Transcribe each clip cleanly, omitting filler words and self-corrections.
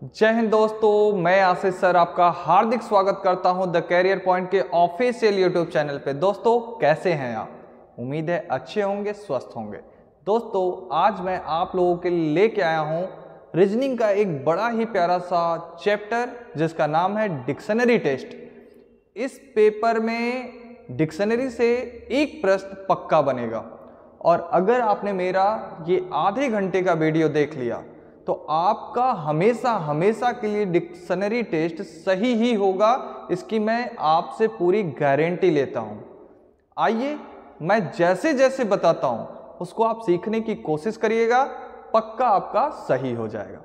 जय हिंद दोस्तों, मैं आशीष सर आपका हार्दिक स्वागत करता हूं द कैरियर पॉइंट के ऑफिशियल यूट्यूब चैनल पे। दोस्तों कैसे हैं आप? उम्मीद है अच्छे होंगे, स्वस्थ होंगे। दोस्तों आज मैं आप लोगों के लिए लेके आया हूं रीजनिंग का एक बड़ा ही प्यारा सा चैप्टर जिसका नाम है डिक्शनरी टेस्ट। इस पेपर में डिक्शनरी से एक प्रश्न पक्का बनेगा और अगर आपने मेरा ये आधे घंटे का वीडियो देख लिया तो आपका हमेशा हमेशा के लिए डिक्शनरी टेस्ट सही ही होगा, इसकी मैं आपसे पूरी गारंटी लेता हूं। आइए मैं जैसे जैसे बताता हूं उसको आप सीखने की कोशिश करिएगा, पक्का आपका सही हो जाएगा।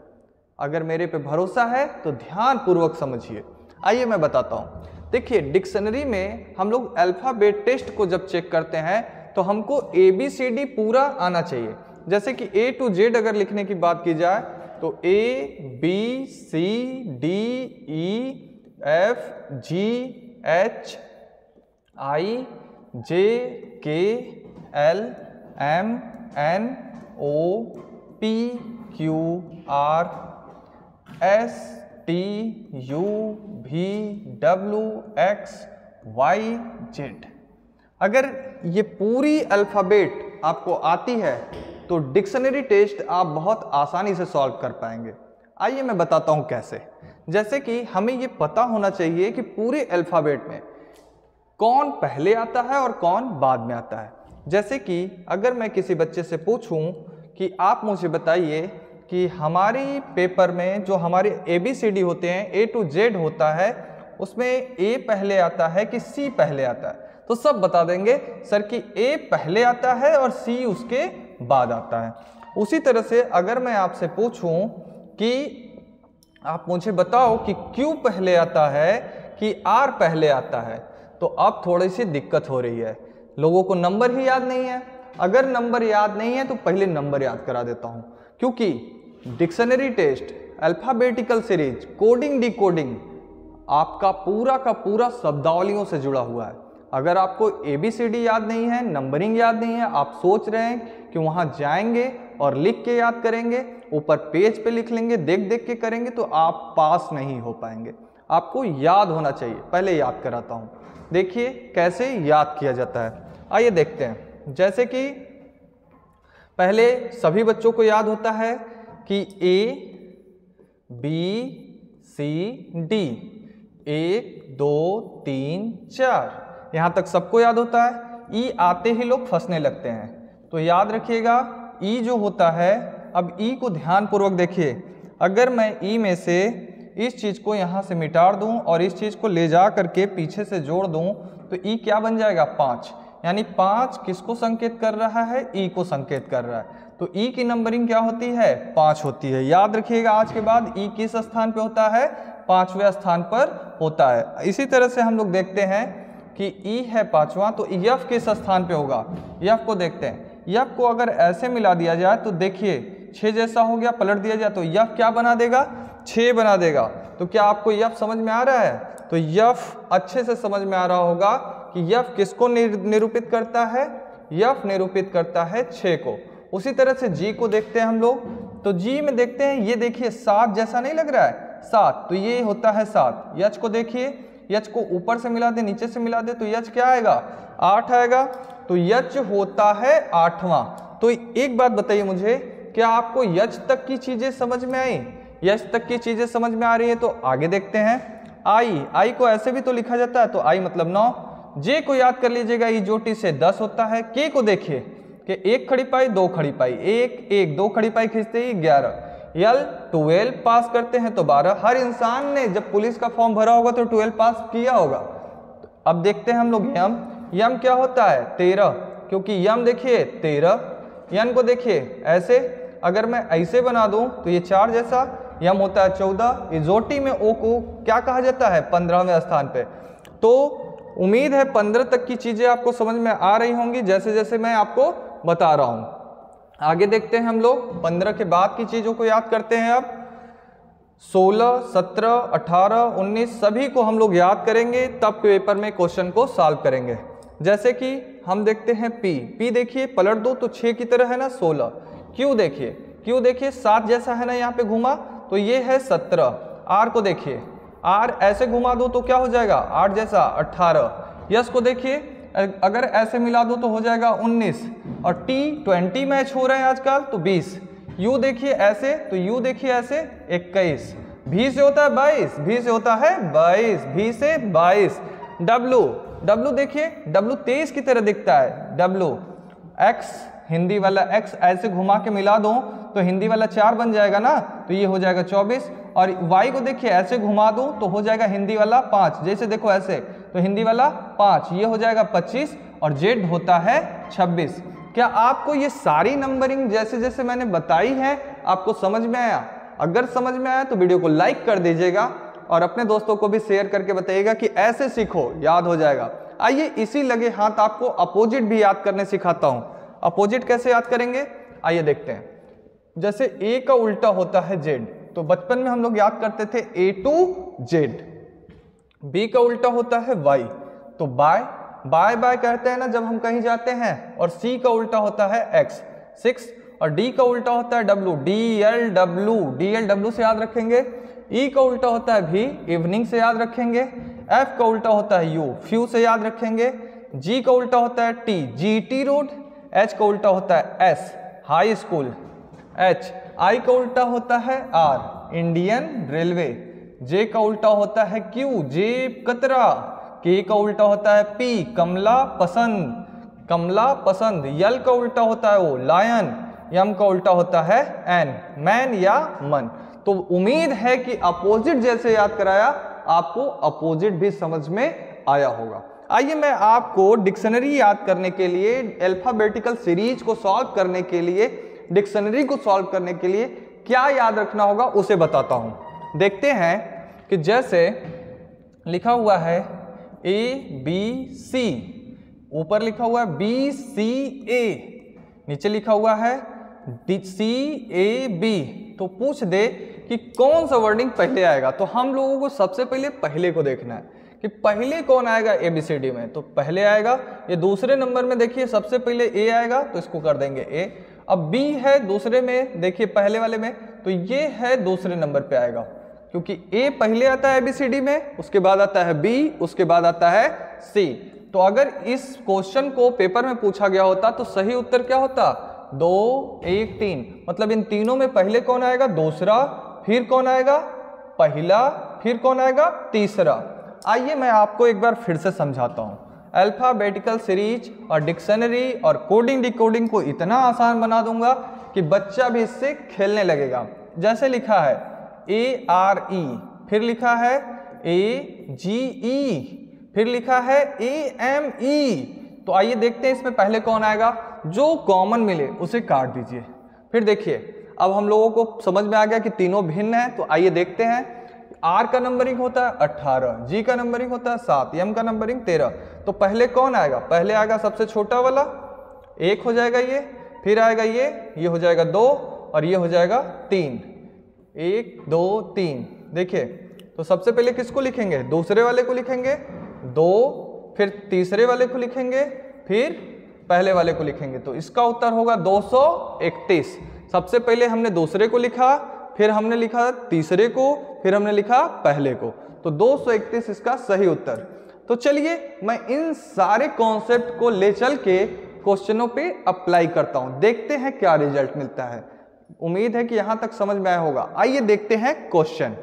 अगर मेरे पे भरोसा है तो ध्यान पूर्वक समझिए। आइए मैं बताता हूं। देखिए डिक्शनरी में हम लोग अल्फाबेट टेस्ट को जब चेक करते हैं तो हमको ABCD पूरा आना चाहिए। जैसे कि A to Z अगर लिखने की बात की जाए तो ABCDEFGHIJKLMNOPQRSTUVWXYZ। अगर ये पूरी अल्फ़ाबेट आपको आती है तो डिक्शनरी टेस्ट आप बहुत आसानी से सॉल्व कर पाएंगे। आइए मैं बताता हूं कैसे। जैसे कि हमें ये पता होना चाहिए कि पूरे अल्फ़ाबेट में कौन पहले आता है और कौन बाद में आता है। जैसे कि अगर मैं किसी बच्चे से पूछूं कि आप मुझे बताइए कि हमारी पेपर में जो हमारे ABCD होते हैं A to Z होता है, उसमें A पहले आता है कि C पहले आता है, तो सब बता देंगे सर कि A पहले आता है और C उसके बाद आता है। उसी तरह से अगर मैं आपसे पूछूं कि आप मुझे बताओ कि Q पहले आता है कि R पहले आता है, तो अब थोड़ी सी दिक्कत हो रही है। लोगों को नंबर ही याद नहीं है। अगर नंबर याद नहीं है तो पहले नंबर याद करा देता हूं, क्योंकि dictionary test, alphabetical series, coding decoding आपका पूरा का पूरा शब्दावलियों से जुड़ा हुआ है। अगर आपको ABCD याद नहीं है, नंबरिंग याद नहीं है, आप सोच रहे हैं कि वहां जाएंगे और लिख के याद करेंगे, ऊपर पेज पे लिख लेंगे, देख देख के करेंगे, तो आप पास नहीं हो पाएंगे। आपको याद होना चाहिए। पहले याद कराता हूं, देखिए कैसे याद किया जाता है। आइए देखते हैं। जैसे कि पहले सभी बच्चों को याद होता है कि ABCD 1 2 3 4, यहां तक सबको याद होता है। ई आते ही लोग फंसने लगते हैं, तो याद रखिएगा ई जो होता है। अब ई को ध्यान पूर्वक देखिए। अगर मैं ई में से इस चीज को यहां से मिटा दूं और इस चीज को ले जा करके पीछे से जोड़ दूं तो ई क्या बन जाएगा? 5। यानी 5 किसको संकेत कर रहा है? ई को संकेत कर रहा है। तो ई की नंबरिंग क्या होती है? 5 होती है। याद रखिएगा आज के बाद ई किस स्थान पे होता है? 5वें स्थान पर होता है। इसी तरह से हम लोग देखते हैं कि ई है 5वां, तो F किस स्थान पे होगा? F को देखते हैं। F को अगर ऐसे मिला दिया जाए तो देखिए 6 जैसा हो गया, पलट दिया जाए तो F क्या बना देगा? 6 बना देगा। तो क्या आपको F समझ में आ रहा है? तो F अच्छे से समझ में आ रहा होगा कि F किसको निरूपित करता है? F निरूपित करता है 6 को। उसी तरह से G को देखते हैं हम लोग, तो G में देखते हैं, ये देखिए 7 जैसा नहीं लग रहा है? 7, तो ये होता है 7। H को देखिए, H को ऊपर से मिला दे, नीचे से मिला दे, तो H क्या आएगा? 8 आएगा। तो H होता है 8वां। तो एक बात बताइए मुझे, क्या आपको H तक की चीजें समझ में आई? H तक की चीजें समझ में आ रही है तो आगे देखते हैं। I को ऐसे भी तो लिखा जाता है, तो I मतलब 9। J को याद कर लीजिएगा, ई जोटी से 10 होता है। K को देखिए कि 1 खड़ी पाई 2 खड़ी पाई, 1 1 2 खड़ी पाई खींचते ही 11। L 12 पास करते हैं तो 12। हर इंसान ने जब पुलिस का फॉर्म भरा होगा तो 12 पास किया होगा। अब देखते हैं हम लोग यम क्या होता है? 13, क्योंकि यम देखिए 13। यन को देखिए ऐसे, अगर मैं ऐसे बना दूं तो ये 4 जैसा, यम होता है 14। इजोटी में ओ को क्या कहा जाता है? 15वें स्थान पे। तो उम्मीद है 15 तक की चीजें आपको समझ में आ रही होंगी जैसे जैसे मैं आपको बता रहा हूं। आगे देखते हैं हम लोग 15 के बाद की चीजों को याद करते हैं। अब 16, 17, 18, 19 सभी को हम लोग याद करेंगे, तब पेपर में क्वेश्चन को सॉल्व करेंगे। जैसे कि हम देखते हैं P देखिए पलट दो तो 6 की तरह है ना 16। Q देखिए 7 जैसा है ना यहाँ पे घूमा, तो ये है 17। आर को देखिए, आर ऐसे घुमा दो तो क्या हो जाएगा 8 जैसा 18। यस को देखिए, अगर ऐसे मिला दो तो हो जाएगा 19। और टी 20 मैच हो रहे हैं आजकल तो 20। यू देखिए ऐसे तो यू देखिए ऐसे 21। भी से होता है 22, भी से होता है 22, भी से 22। डब्लू, डब्लू देखिए डब्लू 23 की तरह दिखता है डब्लू। एक्स, हिंदी वाला एक्स ऐसे घुमा के मिला दो तो हिंदी वाला 4 बन जाएगा ना, तो ये हो जाएगा 24। और वाई को देखिए ऐसे घुमा दूं तो हो जाएगा हिंदी वाला 5, जैसे देखो ऐसे तो हिंदी वाला 5, ये हो जाएगा 25। और जेड होता है 26। क्या आपको ये सारी नंबरिंग जैसे जैसे मैंने बताई है आपको समझ में आया? अगर समझ में आया तो वीडियो को लाइक कर दीजिएगा और अपने दोस्तों को भी शेयर करके बताइएगा कि ऐसे सीखो, याद हो जाएगा। आइए इसी लगे हाथ आपको अपोजिट भी याद करने सिखाता हूं। अपोजिट कैसे याद करेंगे आइए देखते हैं। जैसे ए का उल्टा होता है जेड, तो बचपन में हम लोग याद करते थे ए टू जेड। बी का उल्टा होता है वाई, तो बाय, बाय बाय कहते हैं ना जब हम कहीं जाते हैं। और सी का उल्टा होता है एक्स 6। और डी का उल्टा होता है W, D L W, D L W से याद रखेंगे। ई का उल्टा होता है भी, इवनिंग से याद रखेंगे। एफ का उल्टा होता है यू, फ्यू से याद रखेंगे। जी का उल्टा होता है T, G T road. H का उल्टा होता है एस, हाई स्कूल एच। आई का उल्टा होता है आर, इंडियन रेलवे। जे का उल्टा होता है क्यू, जेब कतरा। के का उल्टा होता है पी, कमला पसंद, कमला पसंद। यल का उल्टा होता है ओ, लायन। यम का उल्टा होता है एन, मैन या मन। तो उम्मीद है कि अपोजिट जैसे याद कराया आपको अपोजिट भी समझ में आया होगा। आइए मैं आपको डिक्शनरी याद करने के लिए, अल्फाबेटिकल सीरीज को सॉल्व करने के लिए, डिक्शनरी को सॉल्व करने के लिए क्या याद रखना होगा उसे बताता हूं। देखते हैं कि जैसे लिखा हुआ है ए बी सी, ऊपर लिखा हुआ है बी सी ए, नीचे लिखा हुआ है सी ए बी। तो पूछ दे कि कौन सा वर्डिंग पहले आएगा, तो हम लोगों को सबसे पहले पहले को देखना है कि पहले कौन आएगा ABCD में। तो पहले आएगा ये दूसरे नंबर में, देखिए सबसे पहले A आएगा तो इसको कर देंगे A। अब B है दूसरे में, देखिए पहले वाले में, तो ये है दूसरे नंबर पे आएगा क्योंकि A पहले आता है ABCD में, उसके बाद आता है B, उसके बाद आता है C। तो अगर इस क्वेश्चन को पेपर में पूछा गया होता तो सही उत्तर क्या होता 2 1 3, मतलब इन तीनों में पहले कौन आएगा दूसरा, फिर कौन आएगा पहला, फिर कौन आएगा तीसरा। आइए मैं आपको एक बार फिर से समझाता हूं। अल्फाबेटिकल सीरीज और डिक्शनरी और कोडिंग डिकोडिंग को इतना आसान बना दूंगा कि बच्चा भी इससे खेलने लगेगा। जैसे लिखा है ARE, फिर लिखा है AGE, फिर लिखा है AME। तो आइए देखते हैं इसमें पहले कौन आएगा, जो कॉमन मिले उसे काट दीजिए। फिर देखिए अब हम लोगों को समझ में आ गया कि तीनों भिन्न हैं, तो आइए देखते हैं। आर का नंबरिंग होता है 18, जी का नंबरिंग होता है 7, एम का नंबरिंग 13। तो पहले कौन आएगा, पहले आएगा सबसे छोटा वाला 1 हो जाएगा ये, फिर आएगा ये हो जाएगा 2 और ये हो जाएगा 3। 1 2 3। देखिए तो सबसे पहले किसको लिखेंगे, दूसरे वाले को लिखेंगे 2, फिर तीसरे वाले को लिखेंगे, फिर पहले वाले को लिखेंगे। तो इसका उत्तर होगा 231। सबसे पहले हमने दूसरे को लिखा, फिर हमने लिखा तीसरे को, फिर हमने लिखा पहले को, तो 231 इसका सही उत्तर। तो चलिए मैं इन सारे कॉन्सेप्ट को ले चल के क्वेश्चनों पे अप्लाई करता हूं, देखते हैं क्या रिजल्ट मिलता है। उम्मीद है कि यहां तक समझ में आया होगा। आइए देखते हैं क्वेश्चन।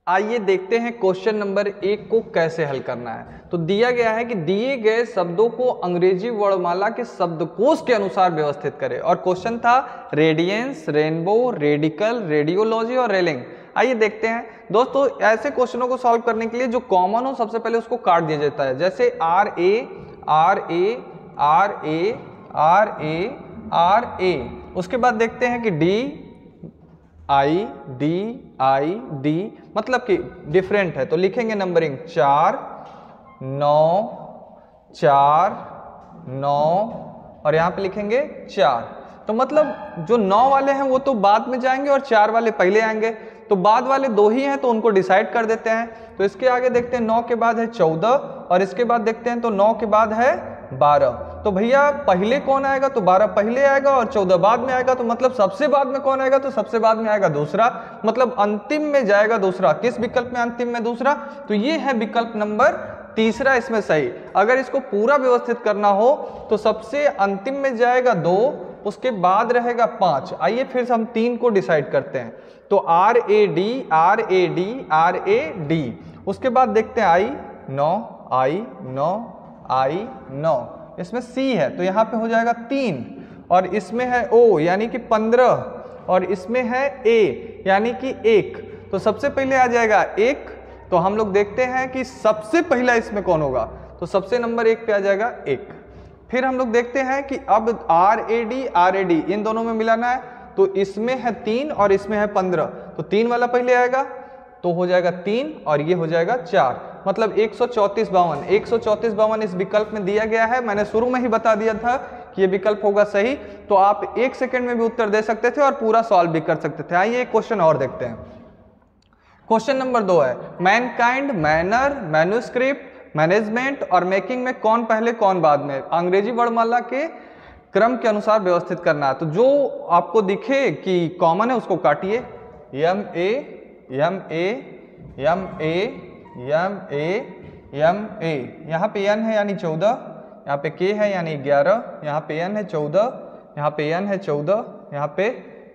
आइए देखते हैं क्वेश्चन नंबर 1 को कैसे हल करना है। तो दिया गया है कि दिए गए शब्दों को अंग्रेजी वर्णमाला के शब्दकोश के अनुसार व्यवस्थित करें। और क्वेश्चन था रेडियंस, रेनबो, रेडिकल, रेडियोलॉजी और रेलिंग। आइए देखते हैं दोस्तों, ऐसे क्वेश्चनों को सॉल्व करने के लिए जो कॉमन हो सबसे पहले उसको काट दिया जाता है। जैसे R A R A R A R A R A, उसके बाद देखते हैं कि डी आई डी, मतलब कि डिफरेंट है, तो लिखेंगे नंबरिंग 4 9 4 9 और यहाँ पे लिखेंगे 4। तो मतलब जो 9 वाले हैं वो तो बाद में जाएंगे और 4 वाले पहले आएंगे, तो बाद वाले 2 ही हैं तो उनको डिसाइड कर देते हैं। तो इसके आगे देखते हैं 9 के बाद है 14 और इसके बाद देखते हैं तो 9 के बाद है 12। तो भैया पहले कौन आएगा, तो 12 पहले आएगा और 14 बाद में आएगा, तो मतलब सबसे बाद में कौन आएगा, तो सबसे बाद में आएगा दूसरा, मतलब अंतिम में जाएगा दूसरा। किस विकल्प में अंतिम में दूसरा, तो ये है विकल्प नंबर तीसरा इसमें सही। अगर इसको पूरा व्यवस्थित करना हो तो सबसे अंतिम में जाएगा 2, उसके बाद रहेगा 5। आइए फिर हम 3 को डिसाइड करते हैं। तो RAD RAD RAD, उसके बाद देखते हैं I9 I9 I9, इसमें C है तो यहाँ पे हो जाएगा 3, और इसमें है O यानी कि 15, और इसमें है A यानी कि 1। तो सबसे पहले आ जाएगा 1, तो हम लोग देखते हैं कि सबसे पहला इसमें कौन होगा, तो सबसे नंबर 1 पे आ जाएगा 1। फिर हम लोग देखते हैं कि अब RAD RAD इन दोनों में मिलाना है, तो इसमें है 3 और इसमें है 15, तो 3 वाला पहले आएगा तो हो जाएगा 3 और ये हो जाएगा 4, मतलब 134 52। 134 52 इस विकल्प में दिया गया है। मैंने शुरू में ही बता दिया था कि ये विकल्प होगा सही, तो आप 1 सेकंड में भी उत्तर दे सकते थे और पूरा सॉल्व भी कर सकते थे। आइए एक क्वेश्चन और देखते हैं। क्वेश्चन नंबर 2 है, मैनकाइंड, मैनर, मैन्युस्क्रिप्ट, मैनेजमेंट और मेकिंग में कौन पहले कौन बाद में, अंग्रेजी वर्णमाला के क्रम के अनुसार व्यवस्थित करना है। तो जो आपको दिखे कि कॉमन है उसको काटिए, MA MA MA MA MA, यहाँ पे N है यानी 14, यहाँ पे K है यानी 11, यहाँ पे N है 14, यहाँ पे N है 14, यहाँ पे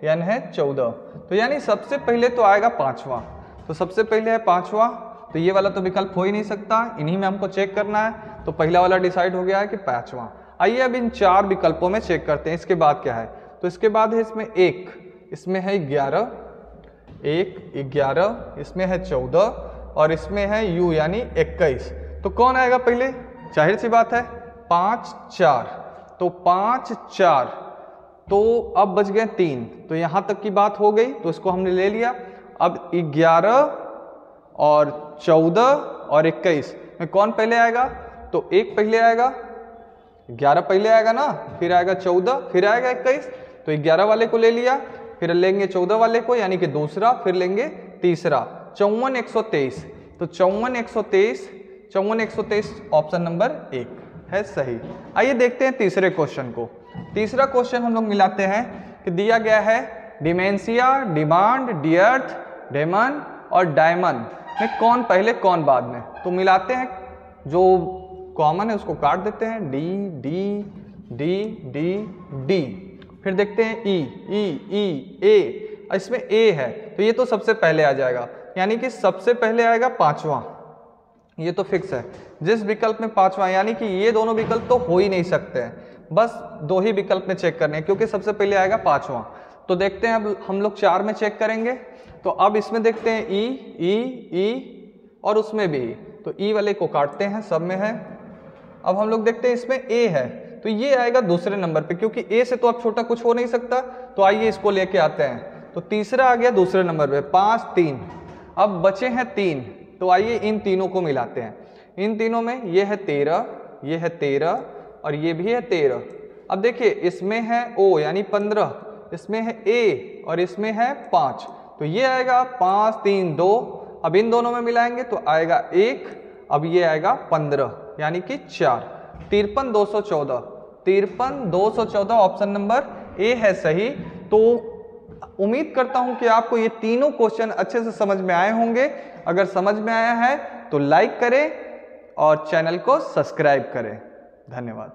N है 14, तो यानी सबसे पहले तो आएगा 5वां, तो सबसे पहले है 5वां, तो ये वाला तो विकल्प हो ही नहीं सकता, इन्हीं में हमको चेक करना है। तो पहला वाला डिसाइड हो गया है कि 5वां। आइए अब इन 4 विकल्पों में चेक करते हैं इसके बाद क्या है। तो इसके बाद है इसमें 1, इसमें है 11, 1 11, इसमें है 14 और इसमें है U यानी 21। तो कौन आएगा पहले, जाहिर सी बात है 5 4, तो 5 4, तो अब बच गए 3, तो यहाँ तक की बात हो गई, तो इसको हमने ले लिया। अब 11 और 14 और 21 में कौन पहले आएगा, तो 1 पहले आएगा, 11 पहले आएगा ना, फिर आएगा 14, फिर आएगा 21, तो 11 वाले को ले लिया, फिर लेंगे 14 वाले को यानी कि दूसरा, फिर लेंगे तीसरा। 54 123, तो 54 123, 54 123 ऑप्शन नंबर 1 है सही। आइए देखते हैं तीसरे क्वेश्चन को। तीसरा क्वेश्चन हम लोग मिलाते हैं कि दिया गया है डिमेंशिया, डिमांड, डियर्थ, डेमन और डायमंड में कौन पहले कौन बाद में। तो मिलाते हैं, जो कॉमन है उसको काट देते हैं, D D D D D, फिर देखते हैं ई ई ई ए, इसमें ए है तो ये तो सबसे पहले आ जाएगा, यानी कि सबसे पहले आएगा 5वां, ये तो फिक्स है। जिस विकल्प में 5वां, यानी कि ये दोनों विकल्प तो हो ही नहीं सकते हैं, बस 2 ही विकल्प में चेक करने हैं क्योंकि सबसे पहले आएगा 5वां। तो देखते हैं, अब हम लोग 4 में चेक करेंगे। तो अब इसमें देखते हैं ई ई ई और उसमें भी, तो ई वाले को काटते हैं, सब में है। अब हम लोग देखते हैं इसमें ए है तो ये आएगा दूसरे नंबर पे, क्योंकि ए से तो अब छोटा कुछ हो नहीं सकता, तो आइए इसको लेके आते हैं। तो तीसरा आ गया दूसरे नंबर पे, 5 3, अब बचे हैं 3, तो आइए इन तीनों को मिलाते हैं। इन तीनों में ये है 13, ये है 13 और ये भी है 13। अब देखिए इसमें है ओ यानी 15, इसमें है ए और इसमें है 5, तो ये आएगा 5 3 2। अब इन दोनों में मिलाएंगे तो आएगा 1, अब ये आएगा 15 यानी कि 4। 53 214, 53 214 ऑप्शन नंबर ए है सही। तो उम्मीद करता हूं कि आपको ये तीनों क्वेश्चन अच्छे से समझ में आए होंगे। अगर समझ में आया है तो लाइक करें और चैनल को सब्सक्राइब करें। धन्यवाद।